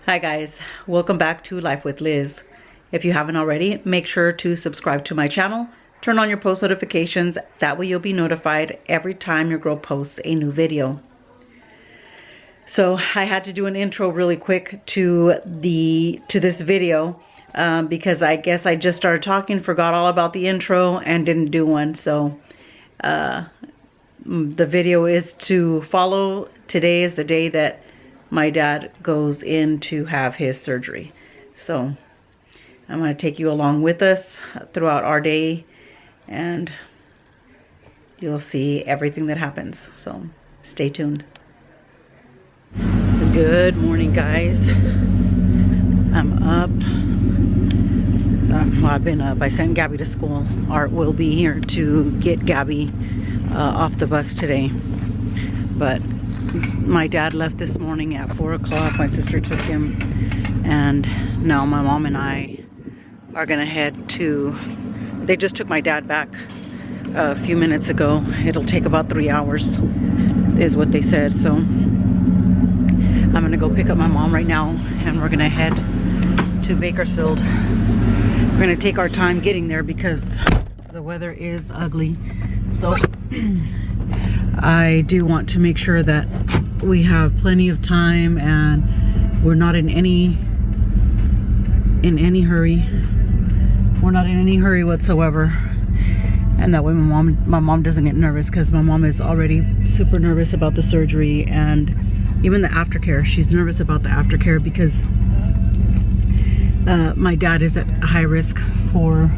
Hi guys, welcome back to Life with Liz. If you haven't already, make sure to subscribe to my channel, turn on your post notifications, that way you'll be notified every time your girl posts a new video. So I had to do an intro really quick to this video because I guess I just started talking, forgot all about the intro and didn't do one. So the video is to follow. Today is the day that my dad goes in to have his surgery. So I'm going to take you along with us throughout our day and you'll see everything that happens. So stay tuned. Good morning, guys. I'm up. Well, I've been up. I sent Gabby to school. Art will be here to get Gabby off the bus today. But my dad left this morning at 4 o'clock. My sister took him. And now my mom and I are going to head to... They just took my dad back a few minutes ago. It'll take about 3 hours, is what they said. So I'm going to go pick up my mom right now. And we're going to head to Bakersfield. We're going to take our time getting there because the weather is ugly. So I do want to make sure that we have plenty of time and we're not in any hurry. We're not in any hurry whatsoever. And that way my mom doesn't get nervous, because my mom is already super nervous about the surgery and even the aftercare. She's nervous about the aftercare because my dad is at high risk for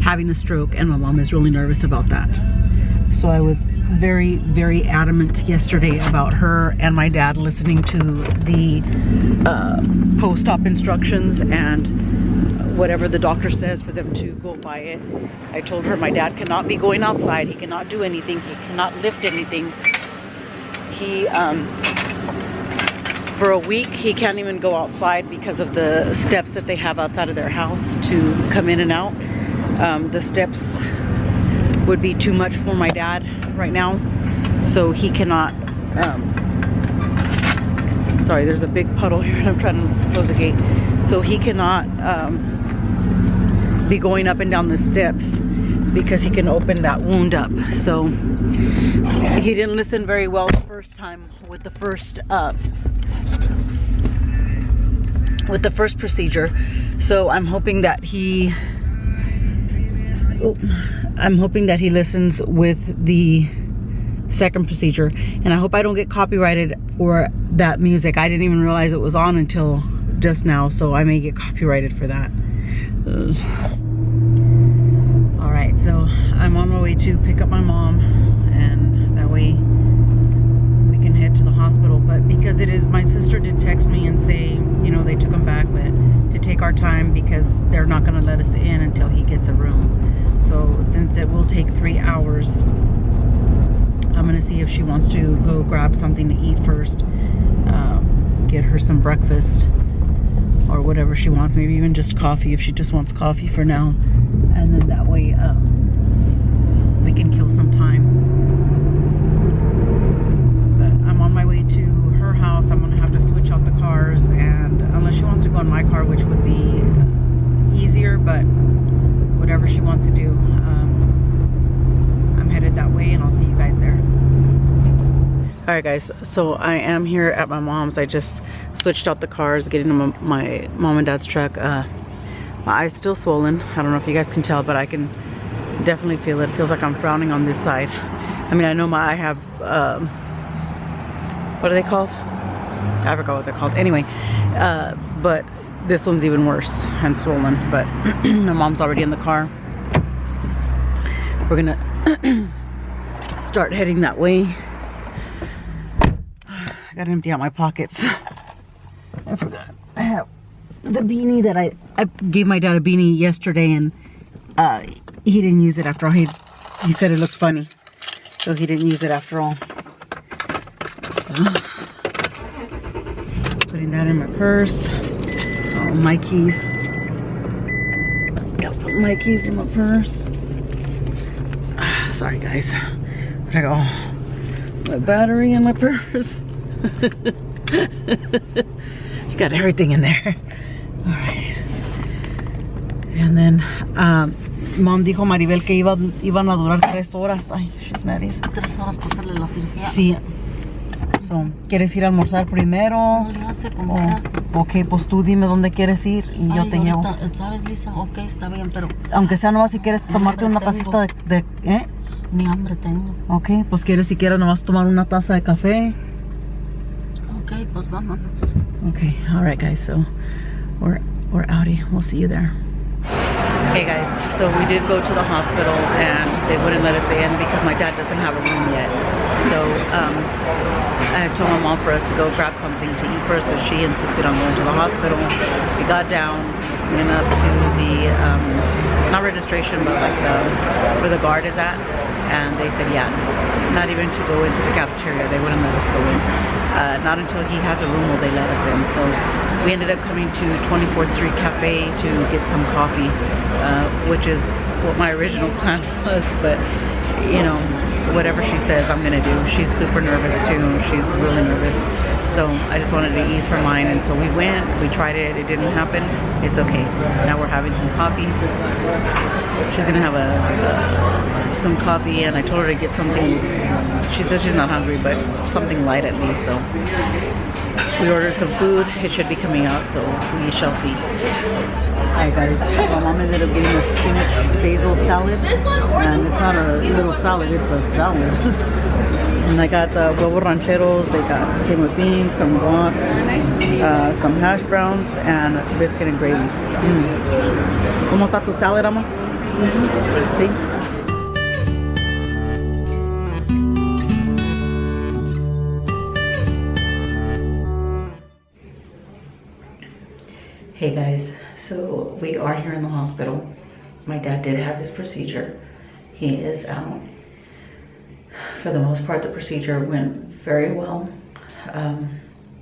having a stroke, and my mom is really nervous about that. So I was very, very adamant yesterday about her and my dad listening to the post-op instructions and whatever the doctor says for them to go by it. I told her my dad cannot be going outside. He cannot do anything. He cannot lift anything. He, for a week, he can't even go outside because of the steps that they have outside of their house to come in and out. The steps would be too much for my dad right now, so he cannot. Sorry, there's a big puddle here and I'm trying to close the gate. So he cannot be going up and down the steps because he can open that wound up. So he didn't listen very well the first time with the first procedure. So I'm hoping that he listens with the second procedure. And I hope I don't get copyrighted for that music. I didn't even realize it was on until just now, so I may get copyrighted for that. Alright, so I'm on my way to pick up my mom, and that way we can head to the hospital. But because my sister did text me and say, you know, they took him back, but to take our time because they're not going to let us in until he gets a room. So since it will take 3 hours, I'm going to see if she wants to go grab something to eat first. Get her some breakfast or whatever she wants. Maybe even just coffee if she just wants coffee for now. And then that way we can kill some time. But I'm on my way to her house. I'm going to have to switch out the cars. And unless she wants to go in my car, which would be easier, but whatever she wants to do, I'm headed that way, and I'll see you guys there. Alright guys, so I am here at my mom's. I just switched out the cars, getting into my mom and dad's truck. My eye's still swollen. I don't know if you guys can tell, but I can definitely feel it. It feels like I'm frowning on this side. I mean, I know my eye have, what are they called? I forgot what they're called. Anyway, but this one's even worse and swollen. But my mom's already in the car. We're gonna start heading that way. I gotta empty out my pockets. I forgot. I have the beanie that I gave my dad a beanie yesterday, and he didn't use it after all. He said it looks funny, so he didn't use it after all. So, putting that in my purse. Oh, my keys. I'll put my keys in my purse. Sorry guys. But I got my battery in my purse. You got everything in there. All right. And then, Mom dijo Maribel que iban a durar 3 horas. Ay, she's mad. 3 horas para hacerle la cirugía. Sí. So, ¿quieres ir a almorzar primero? No, ya sé cómo sea. Ok, pues tú dime dónde quieres ir y yo te llevo. ¿Sabes, Lisa? Ok, está bien, pero... Aunque sea nomás si quieres tomarte una tacita de Ni hambre tengo. Ok, pues quieres si quieres nomás tomar una taza de café. Ok, pues vámonos. Okay, all right, guys. So we're outie. We'll see you there. Hey guys, so we did go to the hospital and they wouldn't let us in because my dad doesn't have a room yet. So I told my mom for us to go grab something to eat first, but she insisted on going to the hospital. We got down, went up to the not registration, but like where the guard is at, and they said, yeah, not even to go into the cafeteria. They wouldn't let us go in. Not until he has a room will they let us in. So we ended up coming to 24th Street Cafe to get some coffee, which is what my original plan was, but you know, whatever she says I'm gonna do. She's super nervous too. She's really nervous. So I just wanted to ease her mind, and so we went, we tried it, it didn't happen. It's okay. Now we're having some coffee. She's gonna have some coffee, and I told her to get something. She said she's not hungry, but something light at least. So we ordered some food. It should be coming out, so we shall see. Alright guys, my mom ended up getting a spinach basil salad. This one or and it's not a little salad, it's a salad. And I got the huevo rancheros. They came with beans, some guac, some hash browns, and biscuit and gravy. ¿Cómo está tu salad, Ama? Sí. Hey guys, so we are here in the hospital. My dad did have his procedure. He is out. For the most part, the procedure went very well.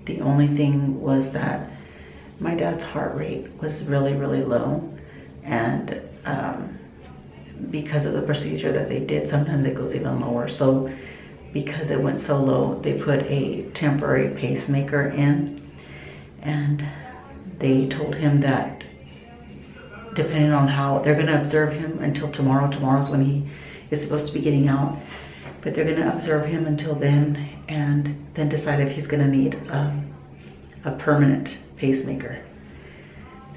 The only thing was that my dad's heart rate was really, really low. And because of the procedure that they did, sometimes it goes even lower. So because it went so low, they put a temporary pacemaker in. And they told him that depending on how, they're going to observe him until tomorrow. Tomorrow's when he is supposed to be getting out. But they're going to observe him until then and then decide if he's going to need a permanent pacemaker.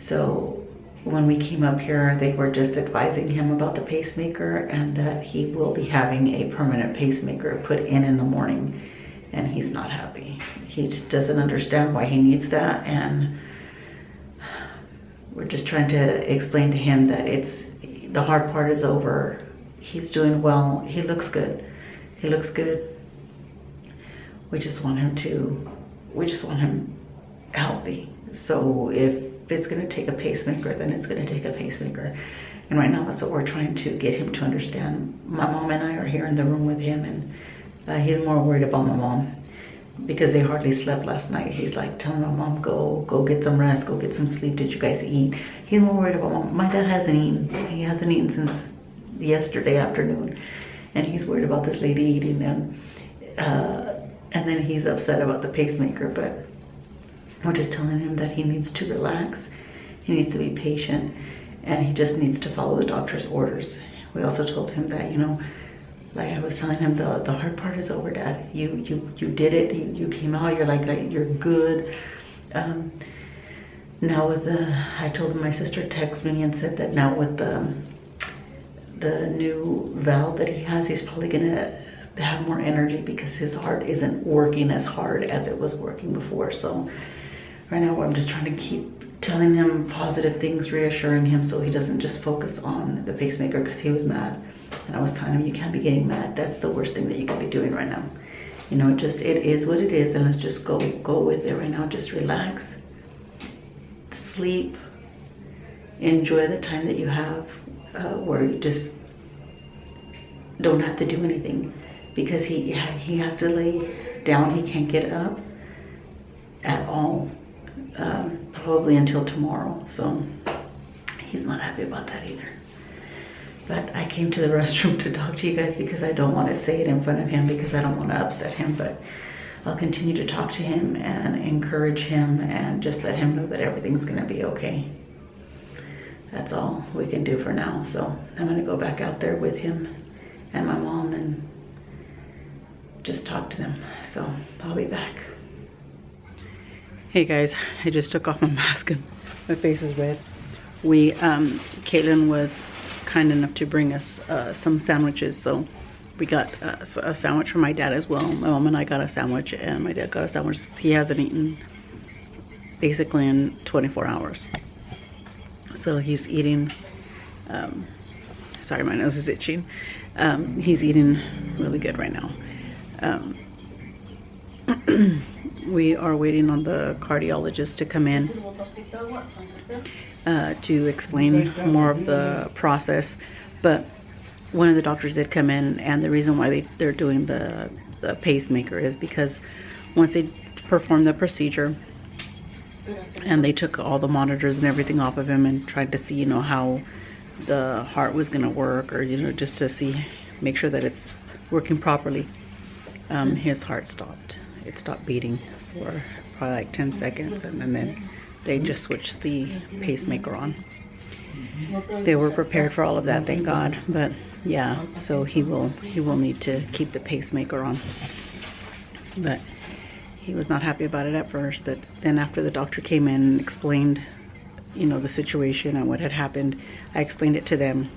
So when we came up here, they were just advising him about the pacemaker and that he will be having a permanent pacemaker put in the morning. And he's not happy. He just doesn't understand why he needs that. And we're just trying to explain to him that the hard part is over. He's doing well. He looks good. He looks good. We just want him healthy. So if it's gonna take a pacemaker, then it's gonna take a pacemaker. And right now that's what we're trying to get him to understand. My mom and I are here in the room with him, and he's more worried about my mom because they hardly slept last night. He's like telling my mom, go get some rest, go get some sleep. Did you guys eat? He's more worried about mom. My dad hasn't eaten. He hasn't eaten since yesterday afternoon. And he's worried about this lady eating them. And then he's upset about the pacemaker, but we're just telling him that he needs to relax. He needs to be patient, and he just needs to follow the doctor's orders. We also told him that, you know, like I was telling him, the hard part is over, Dad. You did it. You came out. You're like you're good. Now with I told him, my sister texted me and said that now with the new valve that he has, he's probably gonna have more energy because his heart isn't working as hard as it was working before. So right now I'm just trying to keep telling him positive things, reassuring him so he doesn't just focus on the pacemaker, because he was mad. And I was telling him, you can't be getting mad. That's the worst thing that you can be doing right now. You know, it is what it is, and let's just go with it right now. Just relax, sleep, enjoy the time that you have, where you just don't have to do anything, because he has to lay down. He can't get up at all, probably until tomorrow. So he's not happy about that either. But I came to the restroom to talk to you guys because I don't want to say it in front of him, because I don't want to upset him. But I'll continue to talk to him and encourage him and just let him know that everything's gonna be okay. That's all we can do for now. So I'm gonna go back out there with him and my mom and just talk to them. So I'll be back. Hey guys, I just took off my mask and my face is red. Caitlin was kind enough to bring us some sandwiches, so we got a sandwich for my dad as well. My mom and I got a sandwich and my dad got a sandwich. He hasn't eaten basically in 24 hours. So he's eating, sorry, my nose is itching. He's eating really good right now. We are waiting on the cardiologist to come in to explain more of the process, but one of the doctors did come in, and the reason why they're doing the pacemaker is because once they performed the procedure and they took all the monitors and everything off of him and tried to see, you know, how the heart was going to work, or, you know, just to see, make sure that it's working properly, his heart stopped. It stopped beating for probably like 10 seconds, and then they just switched the pacemaker on. They were prepared for all of that, thank God. But yeah, so he will need to keep the pacemaker on. But he was not happy about it at first, but then after the doctor came in and explained, you know, the situation and what had happened, I explained it to them.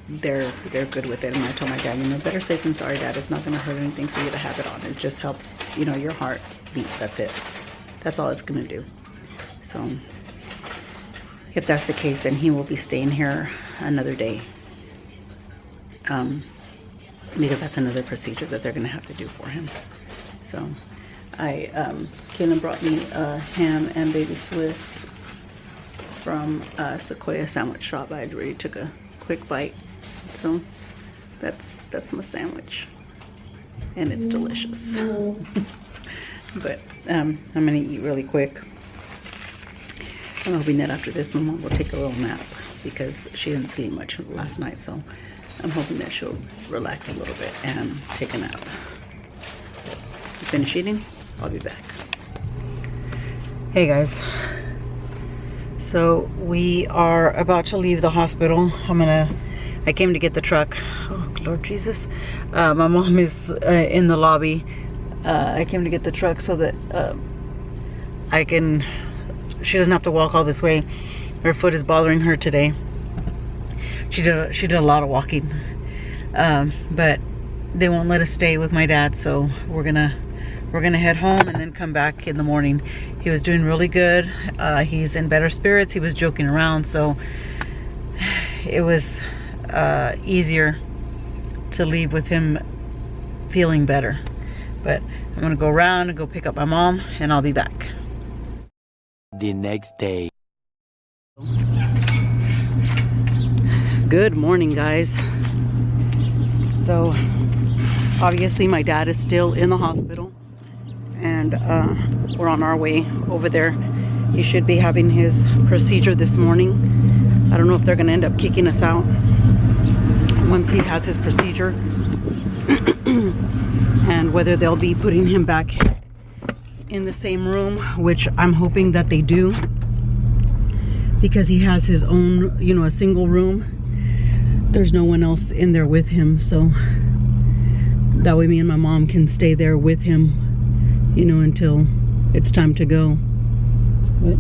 They're good with it, and I told my dad, you know, better safe than sorry, Dad. It's not going to hurt anything for you to have it on. It just helps, you know, your heart beat. That's it. That's all it's going to do. So if that's the case, then he will be staying here another day, because that's another procedure that they're going to have to do for him. So Caitlin brought me ham and baby Swiss from Sequoia sandwich shop. I already took a quick bite, so that's my sandwich, and it's delicious. But I'm gonna eat really quick. I'm hoping that after this, my mom will take a little nap because she didn't sleep much last night, so I'm hoping that she'll relax a little bit and take a nap. Finish eating, I'll be back. Hey guys, so we are about to leave the hospital. I came to get the truck. Oh Lord Jesus. My mom is in the lobby. I came to get the truck so that she doesn't have to walk all this way. Her foot is bothering her today. She did a lot of walking, but they won't let us stay with my dad, so we're gonna head home and then come back in the morning. He was doing really good. He's in better spirits. He was joking around, so it was easier to leave with him feeling better. But I'm gonna go around and go pick up my mom, and I'll be back. The next day. Good morning, guys. So obviously my dad is still in the hospital, and we're on our way over there. He should be having his procedure this morning. I don't know if they're gonna end up kicking us out once he has his procedure, and whether they'll be putting him back in the same room, which I'm hoping that they do, because he has his own, you know, a single room. There's no one else in there with him, so that way me and my mom can stay there with him, you know, until it's time to go. But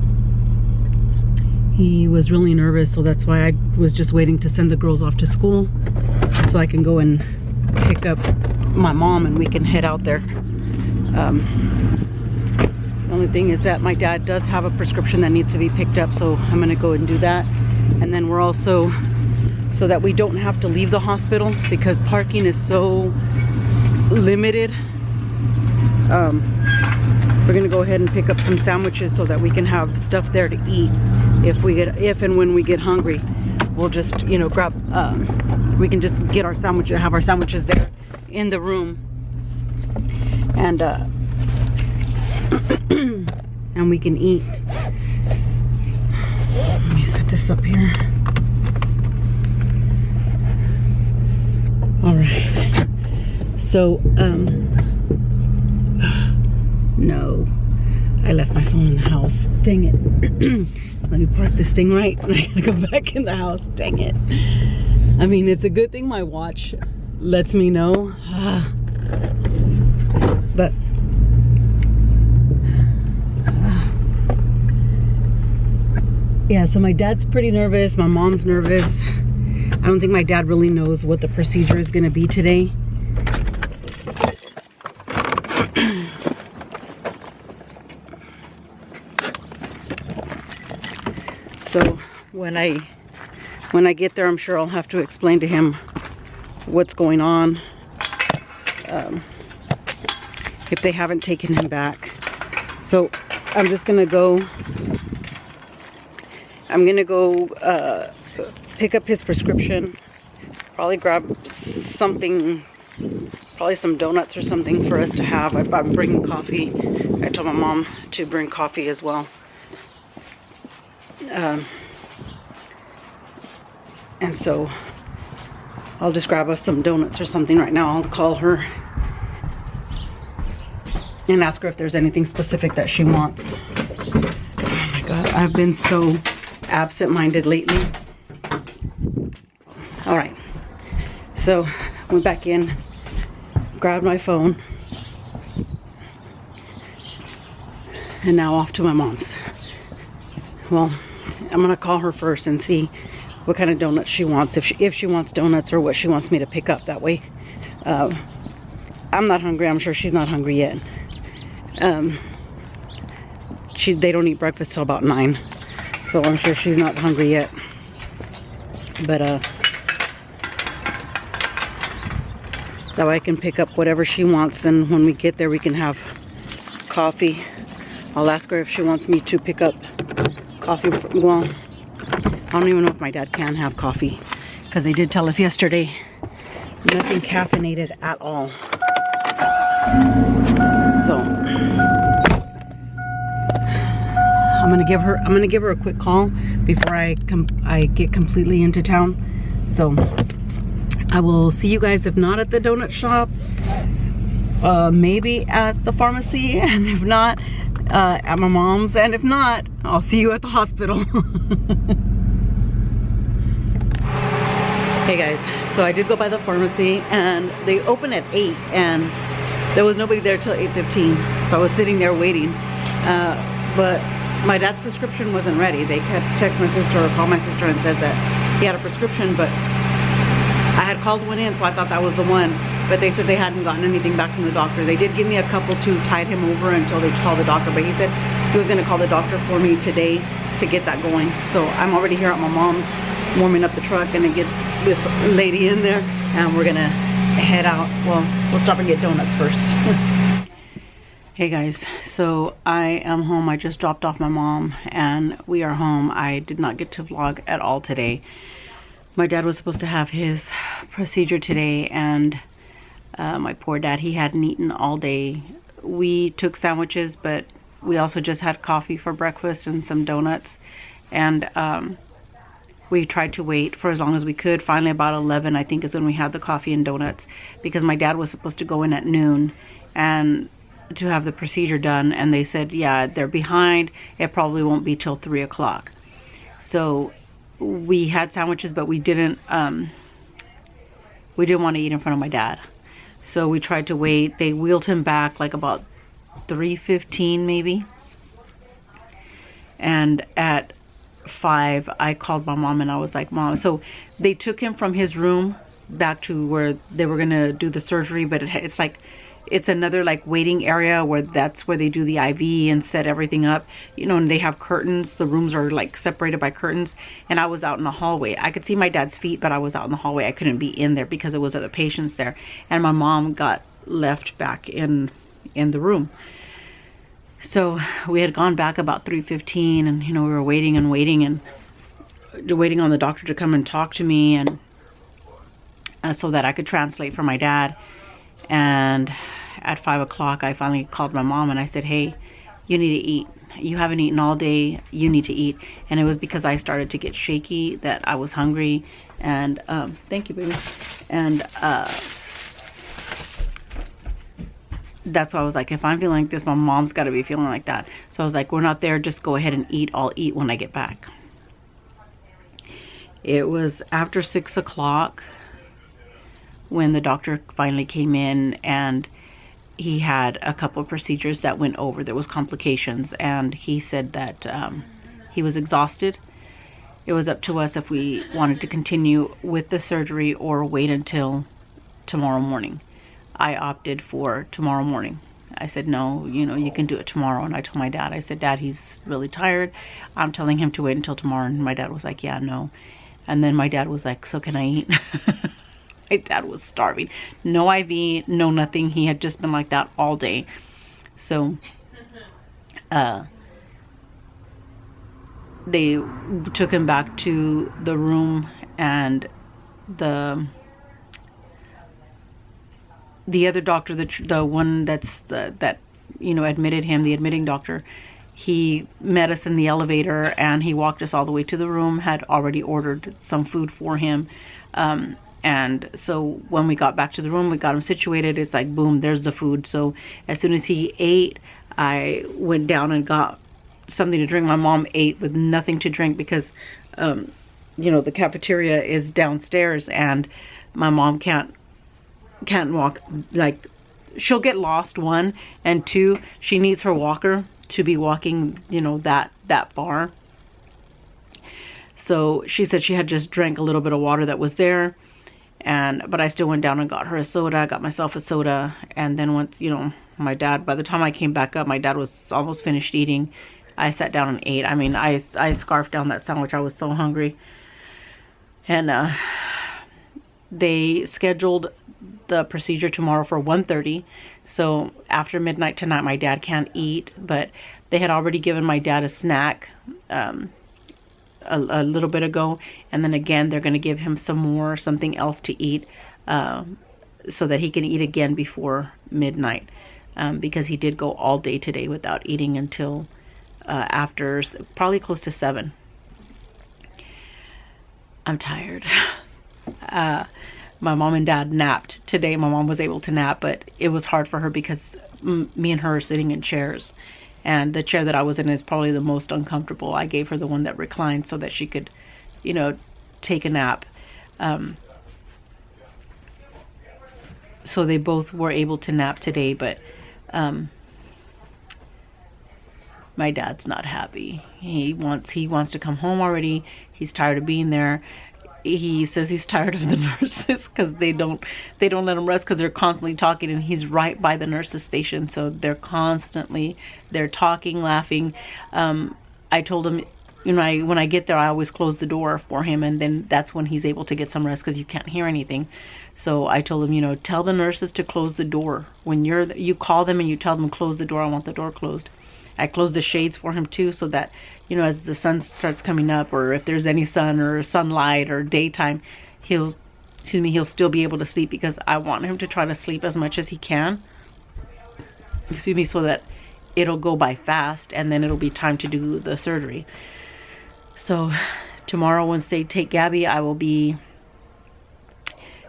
he was really nervous, so that's why I was just waiting to send the girls off to school so I can go and pick up my mom and we can head out there. The only thing is that my dad does have a prescription that needs to be picked up, so I'm gonna go and do that. And then we're also, so that we don't have to leave the hospital because parking is so limited, we're gonna go ahead and pick up some sandwiches so that we can have stuff there to eat if and when we get hungry. We'll just, you know, grab, we can just get our sandwiches, have our sandwiches there in the room, and and we can eat. Let me set this up here. All right, so No. I left my phone in the house. Dang it. Let me park this thing right. And I gotta go back in the house. Dang it. I mean, it's a good thing my watch lets me know. But yeah, so my dad's pretty nervous. My mom's nervous. I don't think my dad really knows what the procedure is gonna be today. So when I get there, I'm sure I'll have to explain to him what's going on. If they haven't taken him back. So I'm just gonna go, pick up his prescription, probably grab something, probably some donuts or something for us to have. I'm bringing coffee. I told my mom to bring coffee as well. And so I'll just grab us some donuts or something right now. I'll call her and ask her if there's anything specific that she wants. Oh my God, I've been so absent-minded lately. All right, so went back in, grabbed my phone, and now off to my mom's. Well, I'm gonna call her first and see what kind of donuts she wants, if she wants donuts or what she wants me to pick up. That way I'm not hungry. I'm sure she's not hungry yet. They don't eat breakfast till about 9, so I'm sure she's not hungry yet. But that way I can pick up whatever she wants, and when we get there we can have coffee. I'll ask her if she wants me to pick up coffee. Well, I don't even know if my dad can have coffee, because they did tell us yesterday nothing caffeinated at all. So I'm gonna give her a quick call before I get completely into town. So I will see you guys, if not at the donut shop, maybe at the pharmacy, and if not at my mom's, and if not, I'll see you at the hospital. Hey guys, so I did go by the pharmacy, and they open at 8, and there was nobody there till 8:15, so I was sitting there waiting. But my dad's prescription wasn't ready. They kept text my sister or called my sister and said that he had a prescription, but I had called one in, so I thought that was the one. But they said they hadn't gotten anything back from the doctor. They did give me a couple to tide him over until they called the doctor, but he said he was gonna call the doctor for me today to get that going. So I'm already here at my mom's, warming up the truck, and to get this lady in there, and we're gonna head out. Well, we'll stop and get donuts first. Hey guys, so I am home. I just dropped off my mom and we are home. I did not get to vlog at all today. My dad was supposed to have his procedure today, and my poor dad, he hadn't eaten all day. We took sandwiches, but we also just had coffee for breakfast and some donuts, and we tried to wait for as long as we could. Finally about 11 I think is when we had the coffee and donuts, because my dad was supposed to go in at noon and to have the procedure done, and they said, yeah, they're behind, it probably won't be till 3 o'clock. So we had sandwiches, but we didn't want to eat in front of my dad, so we tried to wait. They wheeled him back like about 3:15 maybe, and at 5 I called my mom and I was like, Mom, so they took him from his room back to where they were gonna do the surgery, but it's like, it's another like waiting area where that's where they do the IV and set everything up, you know, and they have curtains. The rooms are like separated by curtains, and I was out in the hallway. I could see my dad's feet, but I was out in the hallway. I couldn't be in there because there was other patients there, and my mom got left back in the room. So we had gone back about 3:15, and you know, we were waiting and waiting and waiting on the doctor to come and talk to me, and so that I could translate for my dad. And at 5 o'clock I finally called my mom and I said, hey, you need to eat. You haven't eaten all day, you need to eat. And it was because I started to get shaky that I was hungry. And thank you, baby. And that's why I was like, if I'm feeling like this, my mom's got to be feeling like that. So I was like, we're not there, just go ahead and eat. I'll eat when I get back. It was after 6 o'clock when the doctor finally came in, and he had a couple of procedures that went over. There was complications, and he said that he was exhausted. It was up to us if we wanted to continue with the surgery or wait until tomorrow morning. I opted for tomorrow morning. I said, no, you know, you can do it tomorrow. And I told my dad, I said, Dad, he's really tired. I'm telling him to wait until tomorrow. And my dad was like, yeah, no. And then my dad was like, so can I eat? My dad was starving. No IV, no nothing. He had just been like that all day. So they took him back to the room, and the other doctor, the one that you know admitted him, the admitting doctor, he met us in the elevator and he walked us all the way to the room, had already ordered some food for him. And so when we got back to the room, we got him situated. It's like, boom, there's the food. So as soon as he ate, I went down and got something to drink. My mom ate with nothing to drink because, you know, the cafeteria is downstairs, and my mom can't walk. Like, she'll get lost, one, and two, she needs her walker to be walking, you know, that far. So she said she had just drank a little bit of water that was there, but I still went down and got her a soda, got myself a soda. And then once, you know, my dad, by the time I came back up, my dad was almost finished eating. I sat down and ate. I mean, I scarfed down that sandwich. I was so hungry. And they scheduled the procedure tomorrow for 1:30. So after midnight tonight, my dad can't eat, but they had already given my dad a snack a little bit ago, and then again they're going to give him something else to eat, so that he can eat again before midnight, because he did go all day today without eating until after probably close to 7. I'm tired. My mom and dad napped today. My mom was able to nap, but it was hard for her because me and her are sitting in chairs, and the chair that I was in is probably the most uncomfortable. I gave her the one that reclined so that she could, you know, take a nap. So they both were able to nap today, but my dad's not happy. He wants to come home already. He's tired of being there. He says he's tired of the nurses because they don't let him rest, because they're constantly talking, and he's right by the nurses station, so they're talking, laughing. I told him, you know, when I get there, I always close the door for him, and then that's when he's able to get some rest because you can't hear anything. So I told him, you know, tell the nurses to close the door. When you call them and you tell them close the door, I want the door closed. I closed the shades for him too, so that, you know, as the sun starts coming up, or if there's any sun or sunlight or daytime, he'll still be able to sleep, because I want him to try to sleep as much as he can. Excuse me, so that it'll go by fast, and then it'll be time to do the surgery. So tomorrow, once they take Gabby, I will be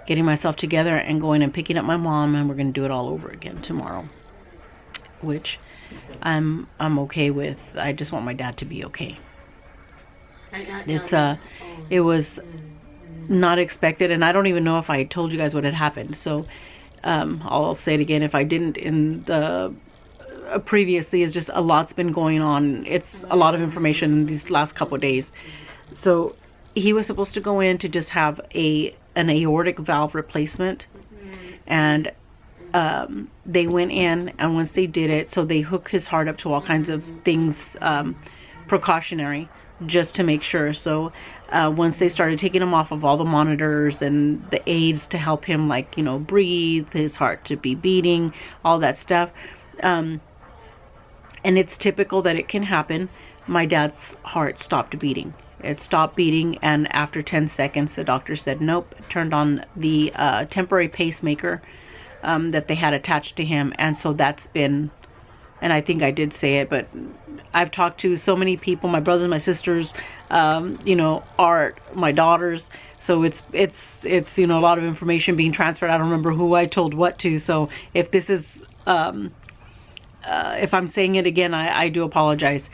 getting myself together and going and picking up my mom, and we're going to do it all over again tomorrow, which I'm okay with. I just want my dad to be okay. It was not expected, and I don't even know if I told you guys what had happened. So I'll say it again if I didn't in the previously. It's just a lot's been going on. It's a lot of information these last couple of days. So he was supposed to go in to just have an aortic valve replacement, and they went in, and once they did it, so they hook his heart up to all kinds of things, precautionary, just to make sure. So once they started taking him off of all the monitors and the aids to help him, like, you know, breathe, his heart to be beating, all that stuff, and it's typical that it can happen, my dad's heart stopped beating. It stopped beating, and after 10 seconds the doctor said nope, turned on the temporary pacemaker that they had attached to him. And so that's been, and I think I did say it, but I've talked to so many people, my brothers, my sisters, you know, Art, my daughters. So it's you know, a lot of information being transferred. I don't remember who I told what to. So if this is if I'm saying it again, I do apologize.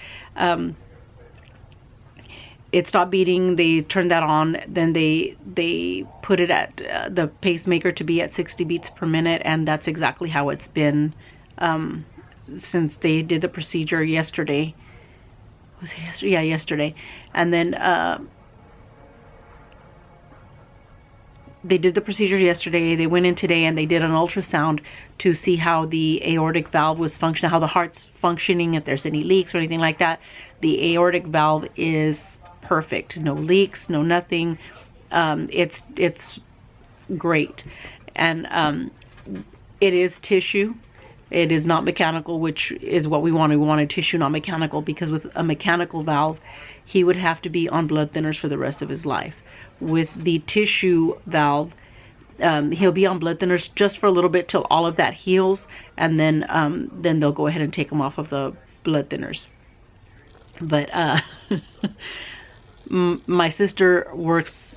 It stopped beating. They turned that on. Then they put it at the pacemaker to be at 60 beats per minute, and that's exactly how it's been since they did the procedure yesterday. Was it yesterday? Yeah, yesterday. And then they did the procedure yesterday. They went in today and they did an ultrasound to see how the aortic valve was functioning, how the heart's functioning, if there's any leaks or anything like that. The aortic valve is perfect. No leaks, no nothing. It's great. And it is tissue. It is not mechanical, which is what we wanted. We wanted tissue, not mechanical, because with a mechanical valve, he would have to be on blood thinners for the rest of his life. With the tissue valve, he'll be on blood thinners just for a little bit till all of that heals, and then they'll go ahead and take him off of the blood thinners. But my sister works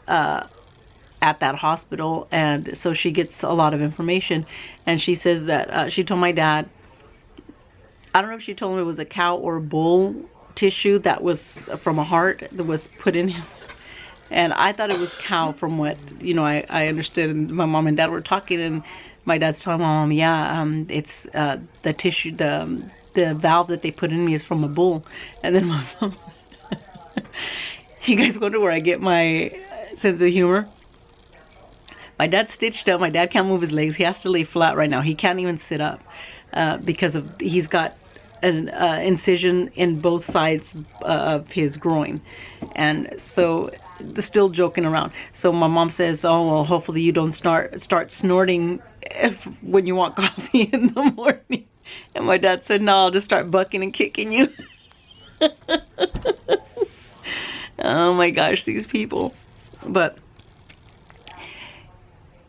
at that hospital, and so she gets a lot of information, and she says that she told my dad, I don't know if she told him it was a cow or bull tissue that was from a heart that was put in him. And I thought it was cow from what, you know, I understood. And my mom and dad were talking, and my dad's telling my mom, yeah, it's the tissue, the valve that they put in me is from a bull. And then my mom, you guys wonder where I get my sense of humor? My dad's stitched up. My dad can't move his legs. He has to lay flat right now. He can't even sit up because of he's got an incision in both sides of his groin. And so they're still joking around. So my mom says, oh, well, hopefully you don't start snorting when you want coffee in the morning. And my dad said, no, I'll just start bucking and kicking you. Oh my gosh, these people. But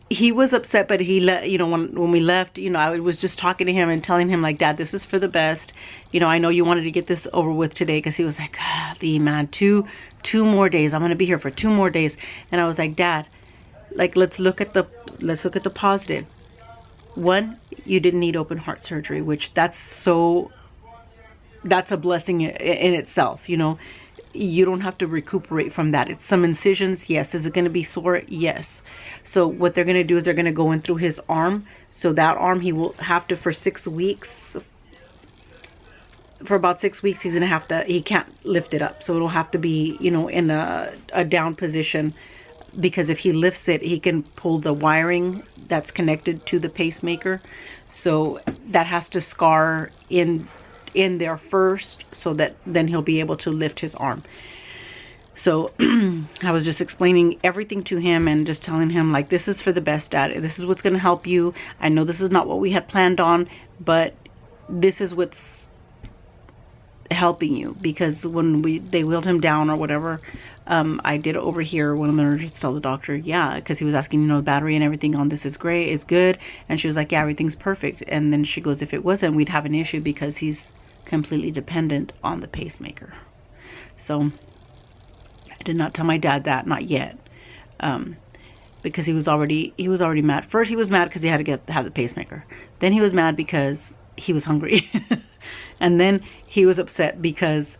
he was upset, but he let, you know, when we left, you know, I was just talking to him and telling him, like, Dad, this is for the best. You know, I know you wanted to get this over with today, because he was like, golly, man, two more days. I'm going to be here for 2 more days. And I was like, Dad, like, let's look at the positive. One, you didn't need open heart surgery, which that's a blessing in itself, you know. You don't have to recuperate from that. It's some incisions, yes. Is it going to be sore? Yes. So what they're going to do is they're going to go in through his arm. So that arm, he will have to, for 6 weeks, for about 6 weeks, he's going to have to, he can't lift it up. So it'll have to be, you know, in a down position, because if he lifts it, he can pull the wiring that's connected to the pacemaker. So that has to scar in there first, so that then he'll be able to lift his arm. So I was just explaining everything to him and just telling him, like, this is for the best, Dad. This is what's going to help you. I know this is not what we had planned on, but this is what's helping you. Because when they wheeled him down or whatever, I did overhear one of the nurses tell the doctor, yeah, because he was asking, you know, the battery and everything on this is great, is good. And she was like, yeah, everything's perfect. And then she goes, if it wasn't, we'd have an issue, because he's completely dependent on the pacemaker. So I did not tell my dad that, not yet, because he was already mad. First he was mad because he had to have the pacemaker. Then he was mad because he was hungry. And then he was upset because,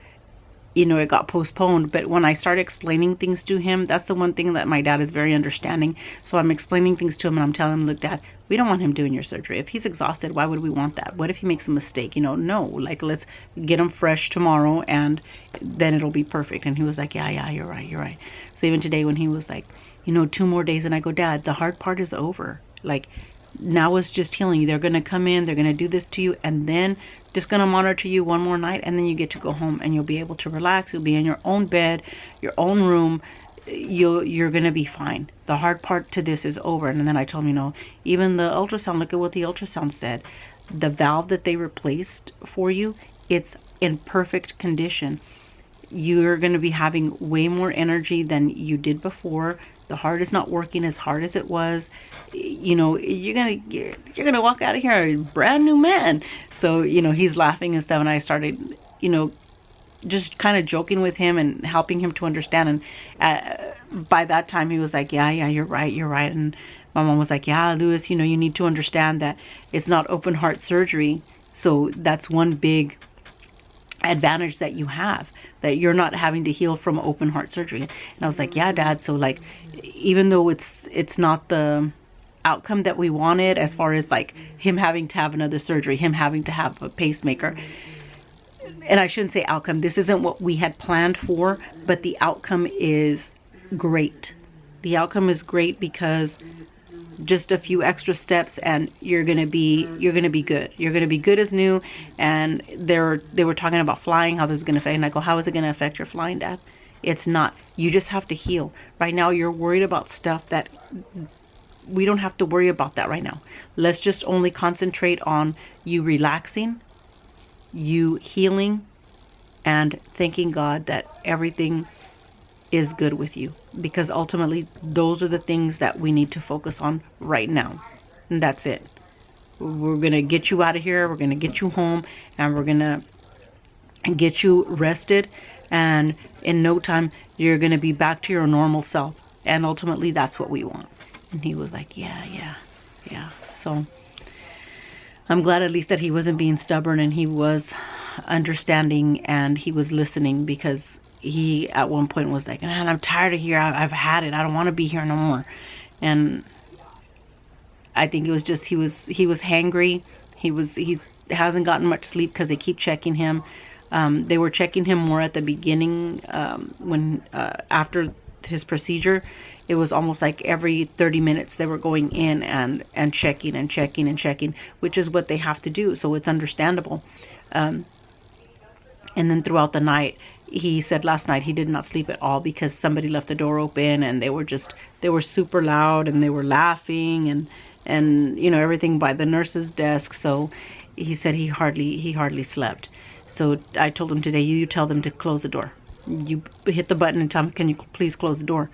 you know, it got postponed. But when I started explaining things to him, that's the one thing that my dad is very understanding. So I'm explaining things to him, and I'm telling him, look, Dad, we don't want him doing your surgery. If he's exhausted, why would we want that? What if he makes a mistake? You know, no, like, let's get him fresh tomorrow, and then it'll be perfect. And he was like, yeah, you're right. So even today when he was like, you know, 2 more days, and I go, Dad, the hard part is over. Like, now it's just healing. They're going to come in, they're going to do this to you, and then just going to monitor you 1 more night, and then you get to go home, and you'll be able to relax. You'll be in your own bed, your own room. You're going to be fine. The hard part to this is over. And then I told him, you know, even the ultrasound, look at what the ultrasound said. The valve that they replaced for you, it's in perfect condition. You're going to be having way more energy than you did before. The heart is not working as hard as it was. You know, you're gonna walk out of here a brand new man. So, you know, he's laughing and stuff, and I started, you know, just kind of joking with him and helping him to understand. And by that time he was like, yeah, you're right. And My mom was like, yeah, Lewis, you know, you need to understand that it's not open heart surgery. So that's one big advantage that you have, that you're not having to heal from open heart surgery. And I was like, yeah, Dad. So like, even though it's not the outcome that we wanted, as far as like him having to have another surgery, him having to have a pacemaker, and I shouldn't say outcome, this isn't what we had planned for, but the outcome is great. The outcome is great because just a few extra steps and you're gonna be good. You're gonna be good as new. And they were talking about flying, how this is gonna affect, and I go, how is it gonna affect your flying, Dad? It's not. You just have to heal. Right now you're worried about stuff that we don't have to worry about that right now. Let's just only concentrate on you relaxing, you healing, and thanking God that everything is good with you, because ultimately those are the things that we need to focus on right now. And that's it. We're gonna get you out of here, we're gonna get you home, and we're gonna get you rested, and in no time you're gonna be back to your normal self, and ultimately that's what we want. And he was like, yeah. So I'm glad at least that he wasn't being stubborn, and he was understanding, and he was listening, because he at one point was like, man, I'm tired of here. I've had it. I don't want to be here no more. And I think it was just he was hangry. He hasn't gotten much sleep because they keep checking him. They were checking him more at the beginning, when after his procedure. It was almost like every 30 minutes they were going in and checking, which is what they have to do. So it's understandable. And then throughout the night, he said last night he did not sleep at all because somebody left the door open, and they were super loud, and they were laughing, and you know, everything by the nurse's desk. So he said he hardly slept. So I told him today, you tell them to close the door. You hit the button and tell them, can you please close the door?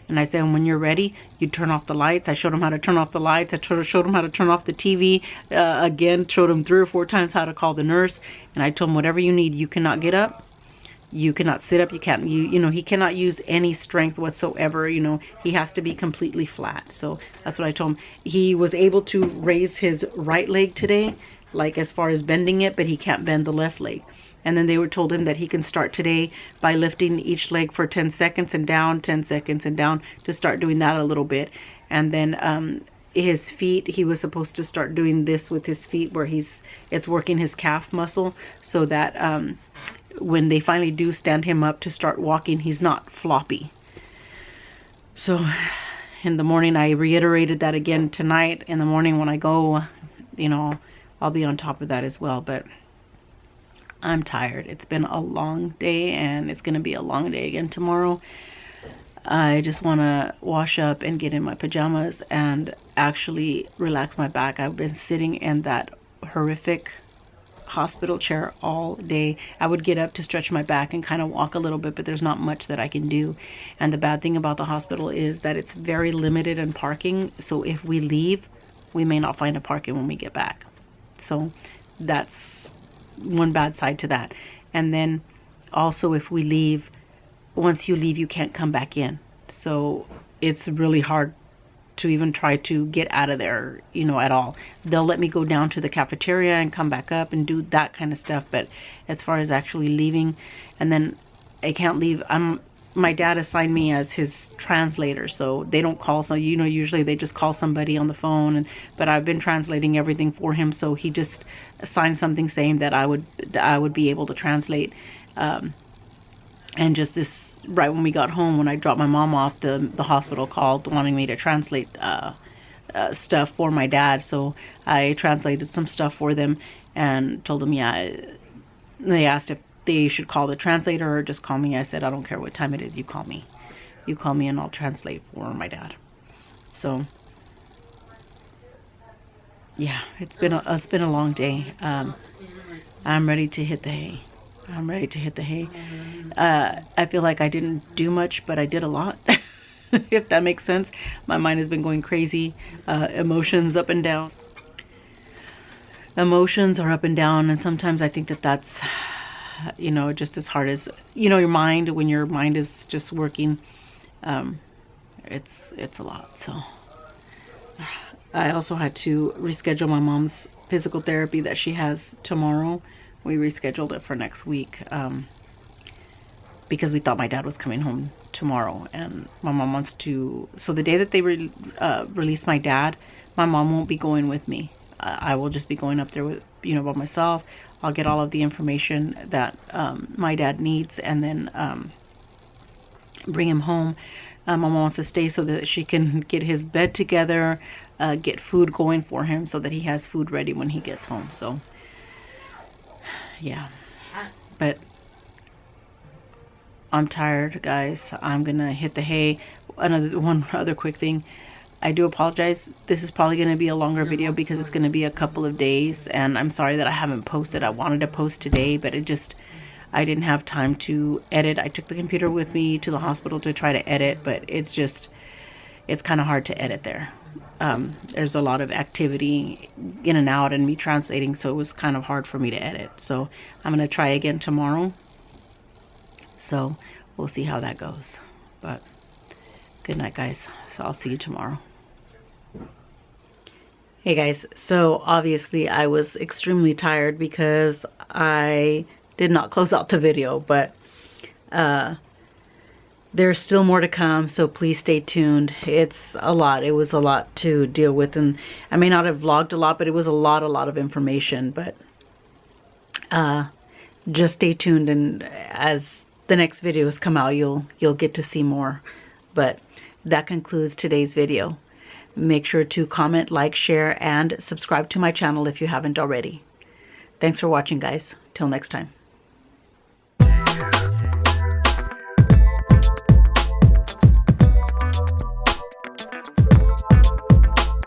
And I said, when you're ready, you turn off the lights. I showed him how to turn off the lights. I showed him how to turn off the TV. Again, showed him 3 or 4 times how to call the nurse. And I told him, whatever you need, you cannot get up. You cannot sit up. You can't, you know, he cannot use any strength whatsoever. You know, he has to be completely flat. So that's what I told him. He was able to raise his right leg today, like as far as bending it, but he can't bend the left leg. And then they were told him that he can start today by lifting each leg for 10 seconds and down, 10 seconds and down, to start doing that a little bit. And then his feet, he was supposed to start doing this with his feet, where it's working his calf muscle, so that when they finally do stand him up to start walking, he's not floppy. So in the morning, I reiterated that again tonight. In the morning when I go, you know, I'll be on top of that as well. But I'm tired. It's been a long day, and it's going to be a long day again tomorrow. I just want to wash up and get in my pajamas and actually relax my back. I've been sitting in that horrific hospital chair all day. I would get up to stretch my back and kind of walk a little bit, but there's not much that I can do. And the bad thing about the hospital is that it's very limited in parking. So if we leave, we may not find a parking when we get back. So that's one bad side to that. And then also, if we leave, once you leave, you can't come back in. So it's really hard to even try to get out of there, you know, at all. They'll let me go down to the cafeteria and come back up and do that kind of stuff, but as far as actually leaving, and then I can't leave. My dad assigned me as his translator, so they don't call, so you know, usually they just call somebody on the phone, but I've been translating everything for him, so he just signed something saying that I would be able to translate. And just this, right when we got home, when I dropped my mom off, the hospital called wanting me to translate stuff for my dad. So I translated some stuff for them and told them, yeah. They asked if they should call the translator or just call me. I said, I don't care what time it is, you call me. You call me and I'll translate for my dad. So yeah, it's been a long day. I'm ready to hit the hay. I'm ready to hit the hay. I feel like I didn't do much, but I did a lot. If that makes sense. My mind has been going crazy. Emotions up and down. Emotions are up and down, and sometimes I think that that's, you know, just as hard as, you know, your mind, when your mind is just working, it's a lot. So I also had to reschedule my mom's physical therapy that she has tomorrow. We rescheduled it for next week because we thought my dad was coming home tomorrow, and my mom wants to. So the day that they release my dad, my mom won't be going with me. I will just be going up there with, by myself. I'll get all of the information that my dad needs, and then bring him home. My mom wants to stay so that she can get his bed together, get food going for him so that he has food ready when he gets home. So yeah, but I'm tired, guys. I'm gonna hit the hay. One other quick thing, I do apologize. This is probably going to be a longer video because it's going to be a couple of days, and I'm sorry that I haven't posted. I wanted to post today, but I didn't have time to edit. I took the computer with me to the hospital to try to edit, but it's kind of hard to edit there. There's a lot of activity in and out and me translating, so it was kind of hard for me to edit. So I'm going to try again tomorrow. So we'll see how that goes. But good night, guys. So I'll see you tomorrow. Hey guys, so obviously I was extremely tired because I did not close out the video, but there's still more to come, so please stay tuned. It's a lot. It was a lot to deal with, and I may not have vlogged a lot, but it was a lot of information. But just stay tuned, and as the next videos come out, you'll get to see more. But that concludes today's video. Make sure to comment, like, share, and subscribe to my channel if you haven't already. Thanks for watching, guys. Till next time.